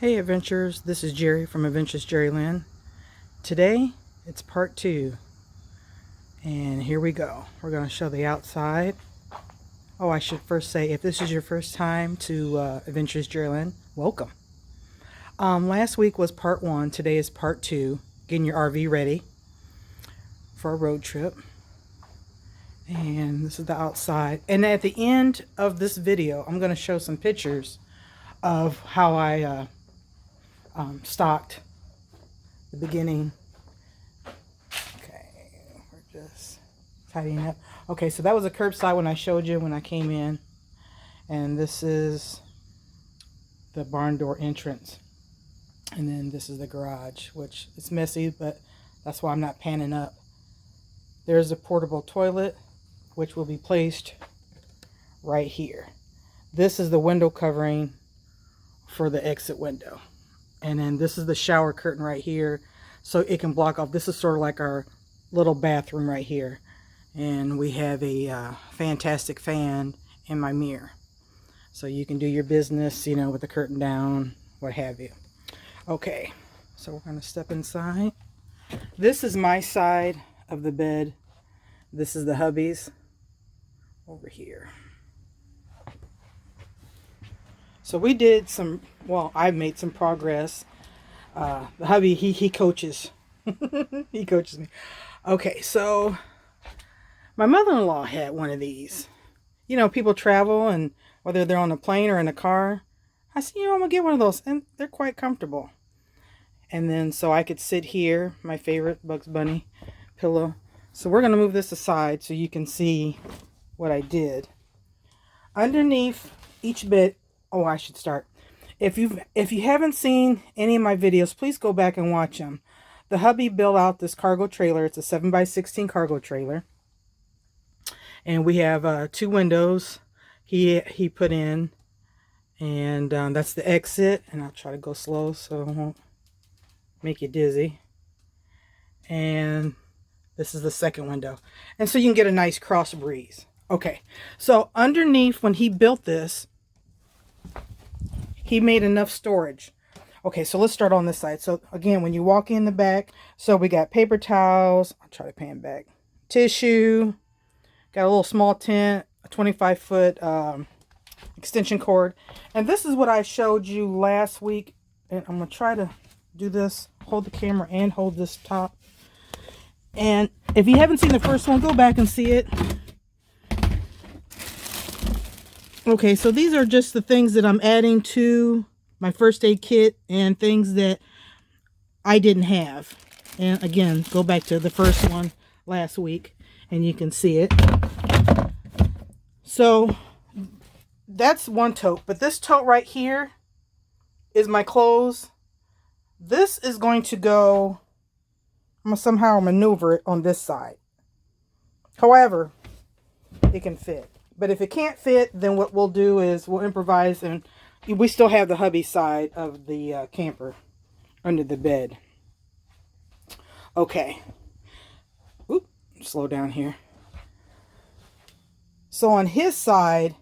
Hey adventurers, this is Jerry from AdventurousJeriLynn. Today it's part 2 and here we go. We're going to show the outside. Oh, I should first say, if this is your first time to AdventurousJeriLynn, welcome. Last week was part 1, today is part 2, getting your RV ready for a road trip. And this is the outside, and at the end of this video I'm going to show some pictures of how I stocked the beginning. Okay, we're just tidying up. Okay, so that was a curbside when I showed you when I came in, and this is the barn door entrance, and then this is the garage, which is messy, but that's why I'm not panning up. There's a portable toilet, which will be placed right here. This is the window covering for the exit window. And then this is the shower curtain right here, so it can block off. This is sort of like our little bathroom right here. And we have a fantastic fan in my mirror. So you can do your business, you know, with the curtain down, what have you. Okay, so we're going to step inside. This is my side of the bed. This is the hubby's over here. So we did some, well, I made some progress. The hubby, he coaches. He coaches me. Okay, so my mother-in-law had one of these. You know, people travel, and whether they're on a plane or in a car, I said, you know, I'm going to get one of those. And they're quite comfortable. And then, so I could sit here, my favorite Bugs Bunny pillow. So we're going to move this aside so you can see what I did. Underneath each bed, oh, I should start. If you haven't seen any of my videos, please go back and watch them. The hubby built out this cargo trailer. It's a 7x16 cargo trailer. And we have 2 windows he put in. And that's the exit. And I'll try to go slow so it won't make you dizzy. And this is the second window. And so you can get a nice cross breeze. Okay, so underneath, when he built this, he made enough storage. Okay, so let's start on this side. So again, when you walk in the back, so we got paper towels. I'll try to pan back. Tissue. Got a little small tent, a 25-foot extension cord. And this is what I showed you last week. And I'm going to try to do this, hold the camera and hold this top. And if you haven't seen the first one, go back and see it. Okay, so these are just the things that I'm adding to my first aid kit and things that I didn't have. And again, go back to the first one last week and you can see it. So that's one tote, but this tote right here is my clothes. This is going to go, I'm going to somehow maneuver it on this side. However, it can fit. But if it can't fit, then what we'll do is we'll improvise, and we still have the hubby side of the camper under the bed. Okay. Oop, slow down here. So on his side,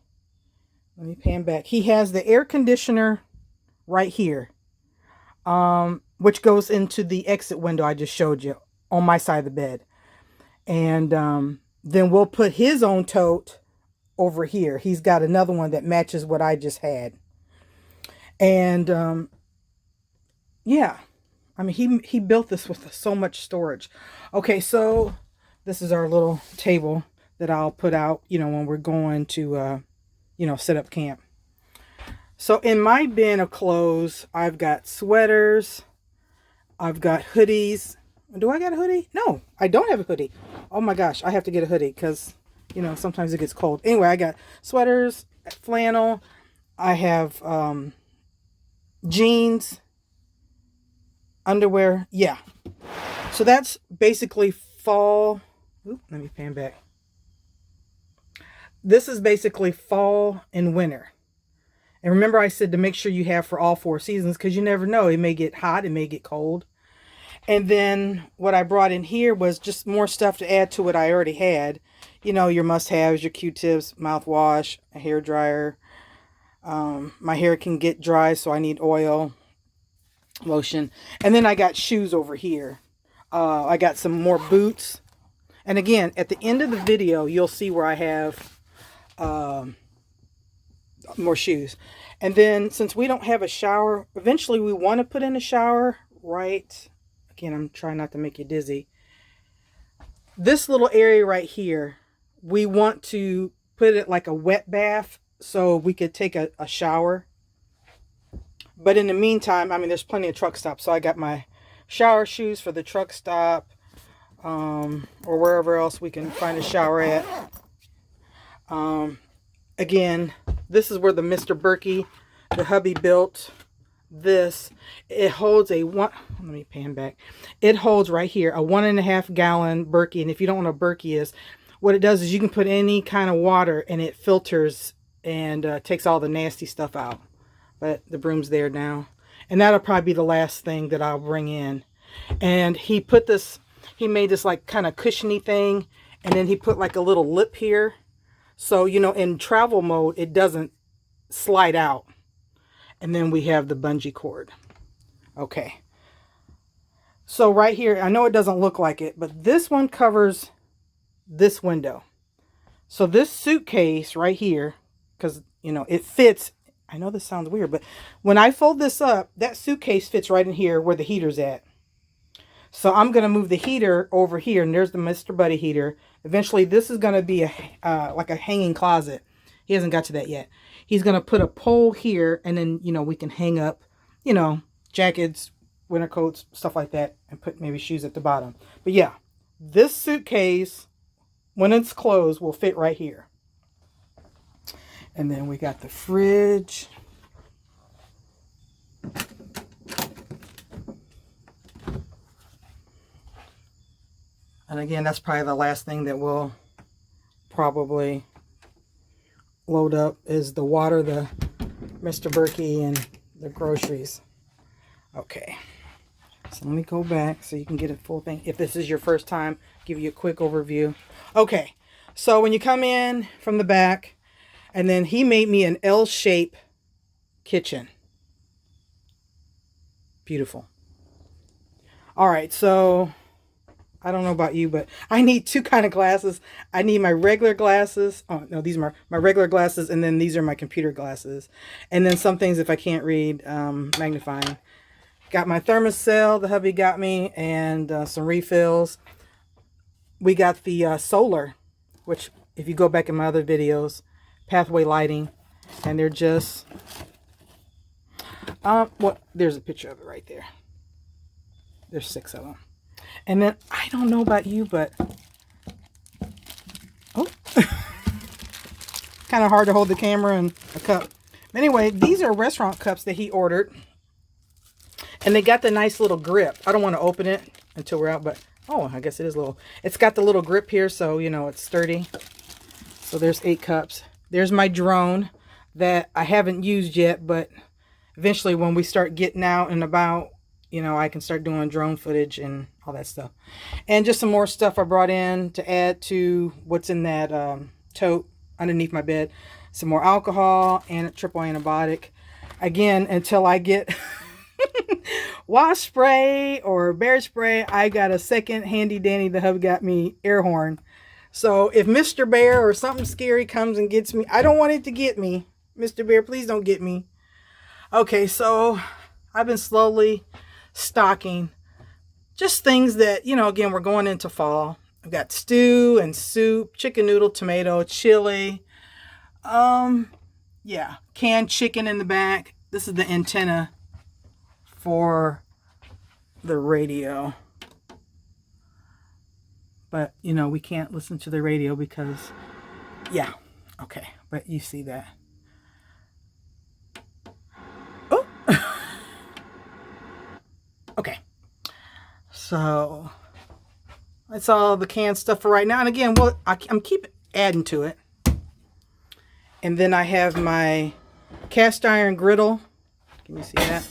let me pan back. He has the air conditioner right here, which goes into the exit window I just showed you on my side of the bed. And then we'll put his own tote over here. He's got another one that matches what I just had. And yeah, I mean, he built this with so much storage. Okay, so this is our little table that I'll put out, you know, when we're going to you know, set up camp. So in my bin of clothes, I've got sweaters, I've got hoodies. Do I got a hoodie? No, I don't have a hoodie. Oh my gosh, I have to get a hoodie because, you know, sometimes it gets cold. Anyway, I got sweaters, flannel. I have jeans, underwear. Yeah. So that's basically fall. Oop, let me pan back. This is basically fall and winter. And remember I said to make sure you have for all 4 seasons, because you never know. It may get hot. It may get cold. And then what I brought in here was just more stuff to add to what I already had. You know, your must-haves, your Q-tips, mouthwash, a hair dryer. My hair can get dry, so I need oil. lotion. And then I got shoes over here. I got some more boots. And again, at the end of the video, you'll see where I have more shoes. And then since we don't have a shower, eventually we want to put in a shower, right? Again, I'm trying not to make you dizzy. This little area right here, we want to put it like a wet bath so we could take a shower. But in the meantime, I mean, there's plenty of truck stops. So I got my shower shoes for the truck stop, or wherever else we can find a shower at. Again, this is where the Mr. Berkey, the hubby built this. It holds a let me pan back. It holds right here a 1.5 gallon Berkey. And if you don't know what a Berkey is, what it does is you can put any kind of water and it filters and takes all the nasty stuff out. But the broom's there now. And that'll probably be the last thing that I'll bring in. And he put this, he made this like kind of cushiony thing. And then he put like a little lip here. So, you know, in travel mode, it doesn't slide out. And then we have the bungee cord. Okay. So right here, I know it doesn't look like it, but this one covers this window. So this suitcase right here, because, you know, it fits. I know this sounds weird, but when I fold this up, that suitcase fits right in here where the heater's at. So I'm going to move the heater over here, and there's the Mr. Buddy heater. Eventually, this is going to be like a hanging closet. He hasn't got to that yet. He's going to put a pole here, and then, you know, we can hang up, you know, jackets, winter coats, stuff like that, and put maybe shoes at the bottom. But yeah, this suitcase, when it's closed, will fit right here. And then we got the fridge. And again, that's probably the last thing that we'll probably load up is the water, the Mr. Berkey, and the groceries. Okay. So let me go back so you can get a full thing. If this is your first time, give you a quick overview. Okay. So when you come in from the back, and then he made me an L-shape kitchen. Beautiful. All right. So I don't know about you, but I need two kind of glasses. I need my regular glasses. Oh, no, these are my regular glasses. And then these are my computer glasses. And then some things, if I can't read, magnifying. Got my thermocell, the hubby got me, and some refills. We got the solar, which if you go back in my other videos, pathway lighting. And they're just, there's a picture of it right there. There's 6 of them. And then, I don't know about you, but, oh, kind of hard to hold the camera and a cup. Anyway, these are restaurant cups that he ordered. And they got the nice little grip. I don't want to open it until we're out, but, oh, I guess it is a little. It's got the little grip here, so, you know, it's sturdy. So there's 8 cups. There's my drone that I haven't used yet, but eventually when we start getting out and about, you know, I can start doing drone footage and all that stuff. And just some more stuff I brought in to add to what's in that tote underneath my bed. Some more alcohol and a triple antibiotic. Again, until I get wasp spray or bear spray, I got a second handy dandy. The hub got me air horn. So if Mr. Bear or something scary comes and gets me, I don't want it to get me. Mr. Bear, please don't get me. Okay, so I've been slowly stocking just things that, you know, again, we're going into fall. I've got stew and soup, chicken noodle, tomato, chili. Yeah, canned chicken in the back. This is the antenna for the radio. But, you know, we can't listen to the radio because, yeah, okay. But you see that. Oh! Okay. So, that's all the canned stuff for right now. And again, well, I'm keep adding to it. And then I have my cast iron griddle. Can you see that?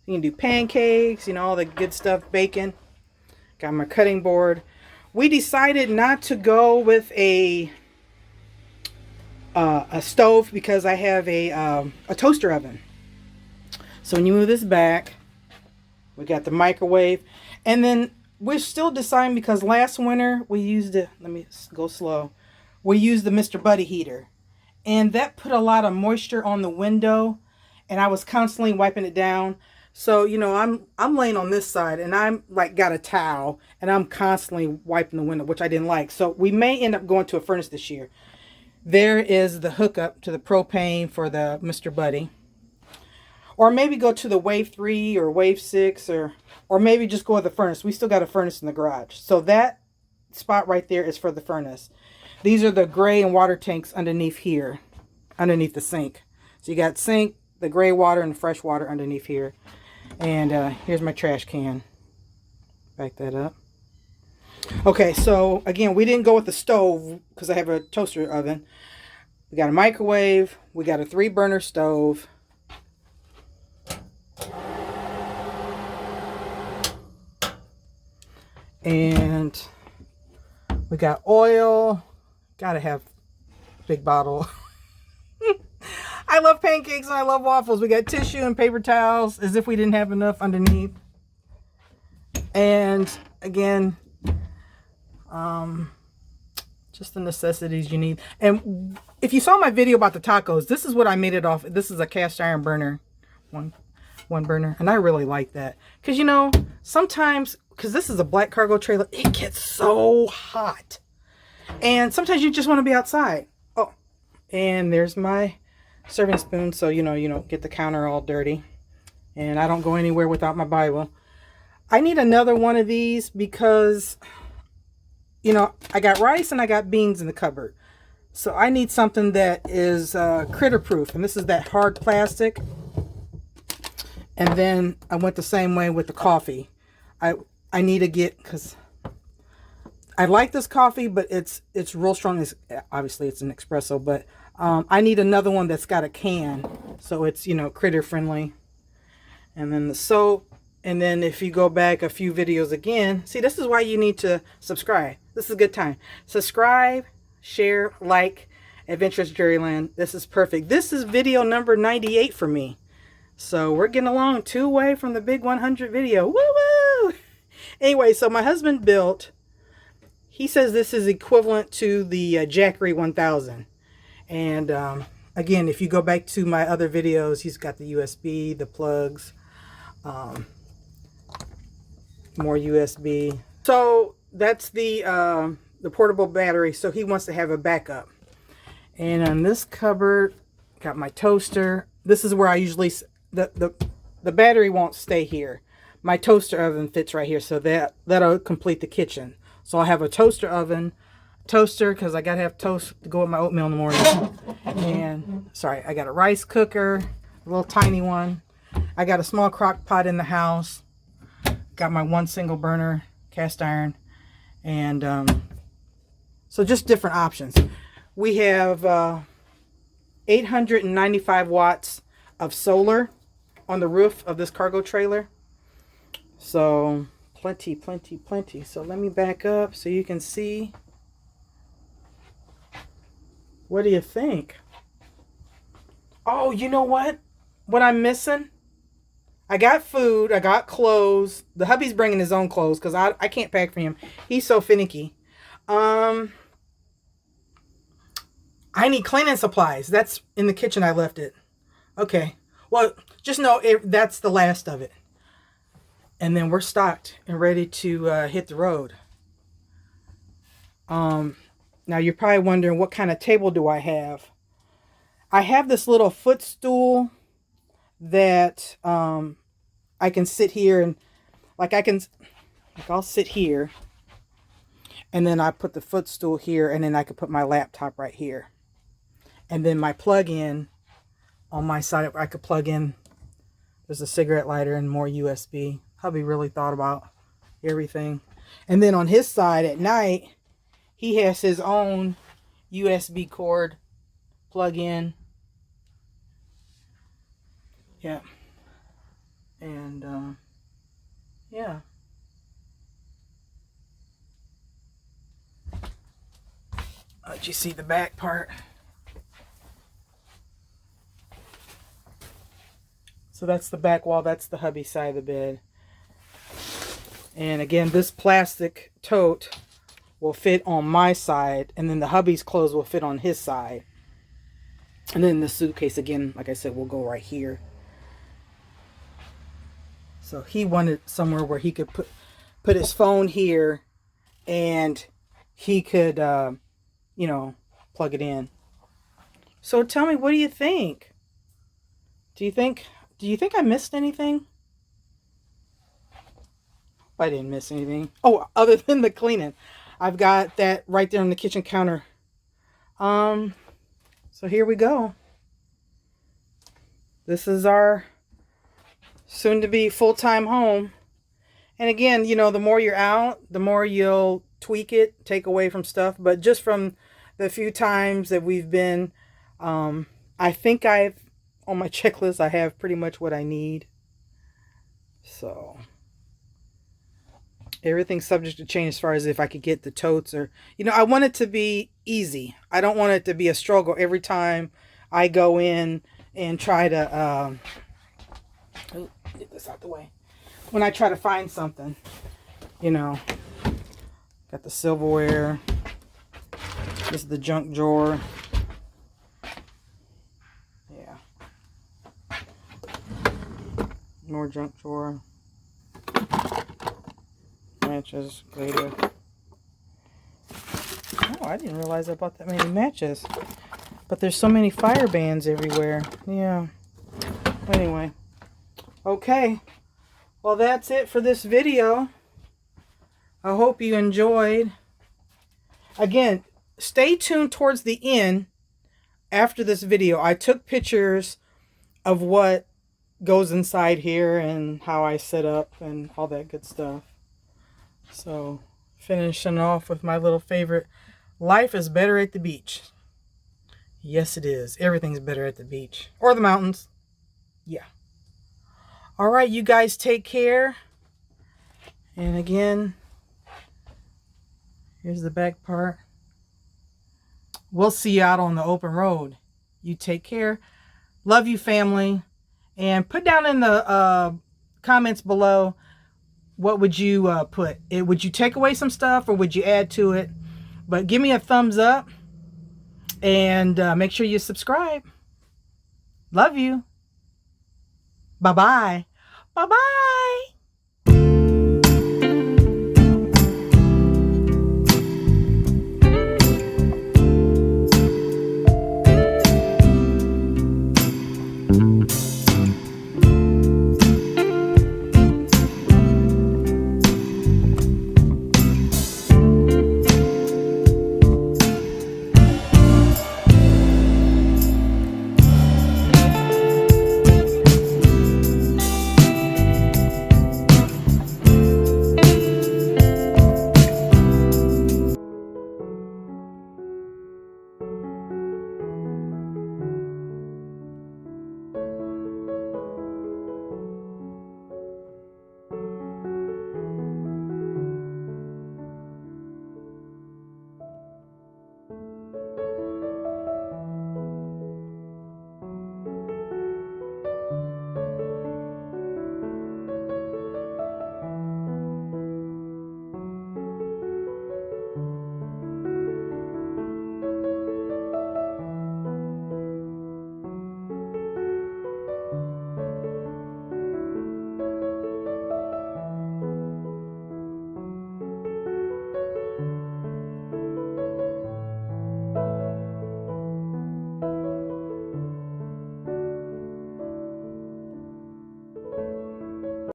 You can do pancakes, you know, all the good stuff, bacon. Got my cutting board. We decided not to go with a stove because I have a toaster oven. So when you move this back, we got the microwave. And then we're still deciding, because last winter we used it. Let me go slow. We used the Mr. Buddy heater. And that put a lot of moisture on the window. And I was constantly wiping it down. So, you know, I'm laying on this side and I'm like got a towel and I'm constantly wiping the window, which I didn't like. So we may end up going to a furnace this year. There is the hookup to the propane for the Mr. Buddy. Or maybe go to the Wave 3 or Wave 6 or maybe just go with the furnace. We still got a furnace in the garage. So that spot right there is for the furnace. These are the gray and water tanks underneath here, underneath the sink. So you got sink, the gray water, and the fresh water underneath here. And here's my trash can. Back that up. Okay, so again, we didn't go with the stove because I have a toaster oven. We got a microwave. We got a 3-burner stove. And we got oil. Gotta have big bottle. I love pancakes and I love waffles. We got tissue and paper towels, as if we didn't have enough underneath. And again, just the necessities you need. And if you saw my video about the tacos, this is what I made it off. This is a cast iron burner, one burner, and I really like that because, you know, sometimes, because this is a black cargo trailer, it gets so hot, and sometimes you just want to be outside. Oh, and there's my serving spoon, so you don't get the counter all dirty. And I don't go anywhere without my Bible. I need another one of these because, you know, I got rice and I got beans in the cupboard. So I need something that is critter proof. And this is that hard plastic. And then I went the same way with the coffee. I need to get, because I like this coffee, but it's real strong. Obviously it's an espresso, but I need another one that's got a can, so it's, you know, critter friendly. And then the soap. And then if you go back a few videos again, see, this is why you need to subscribe. This is a good time. Subscribe, share, like AdventurousJeriLynn. This is perfect. This is video number 98 for me. So we're getting along 2 away from the big 100 video. Woo woo! Anyway, so my husband built, he says this is equivalent to the Jackery 1000. And again, if you go back to my other videos, he's got the USB, the plugs, more USB. So that's the portable battery. So he wants to have a backup. And on this cupboard, got my toaster. This is where I usually, the battery won't stay here. My toaster oven fits right here, so that'll complete the kitchen. So I have a toaster oven, toaster, because I gotta have toast to go with my oatmeal in the morning. And sorry, I got a rice cooker, a little tiny one. I got a small crock pot in the house. Got my 1 single burner cast iron. And so just different options. We have 895 watts of solar on the roof of this cargo trailer. So plenty. So let me back up so you can see. What do you think? Oh, you know what? What I'm missing? I got food. I got clothes. The hubby's bringing his own clothes because I can't pack for him. He's so finicky. I need cleaning supplies. That's in the kitchen. I left it. Okay. Well, just know that's the last of it. And then we're stocked and ready to hit the road. Now you're probably wondering, what kind of table do I have? I have this little footstool that I can sit here and I'll sit here, and then I put the footstool here, and then I could put my laptop right here. And then my plug-in on my side, I could plug in, there's a cigarette lighter and more USB. Hubby really thought about everything. And then on his side at night, he has his own USB cord plug-in. Yeah. And, yeah. Let you see the back part. So that's the back wall. That's the hubby side of the bed. And again, this plastic tote will fit on my side, and then the hubby's clothes will fit on his side. And then the suitcase, again, like I said, will go right here. So he wanted somewhere where he could put his phone here, and he could, you know, plug it in. So tell me, what do you think? Do you think I missed anything? I didn't miss anything. Oh, other than the cleaning. I've got that right there on the kitchen counter. So here we go. This is our soon-to-be full-time home. And again, you know, the more you're out, the more you'll tweak it, take away from stuff. But just from the few times that we've been, I think on my checklist, I have pretty much what I need. So everything's subject to change as far as if I could get the totes, or, you know, I want it to be easy. I don't want it to be a struggle every time I go in and try to, get this out the way. When I try to find something, you know, got the silverware. This is the junk drawer. Yeah. More junk drawer. Matches, glitter. Oh, I didn't realize I bought that many matches. But there's so many fire bands everywhere. Yeah. Anyway. Okay. Well, that's it for this video. I hope you enjoyed. Again, stay tuned towards the end after this video. I took pictures of what goes inside here and how I set up and all that good stuff. So, finishing off with my little favorite. Life is better at the beach. Yes, it is. Everything's better at the beach. Or the mountains. Yeah. Alright, you guys take care. And again, here's the back part. We'll see you out on the open road. You take care. Love you, family. And put down in the comments below, what would you put? Would you take away some stuff or would you add to it? But give me a thumbs up. And make sure you subscribe. Love you. Bye-bye. Bye-bye.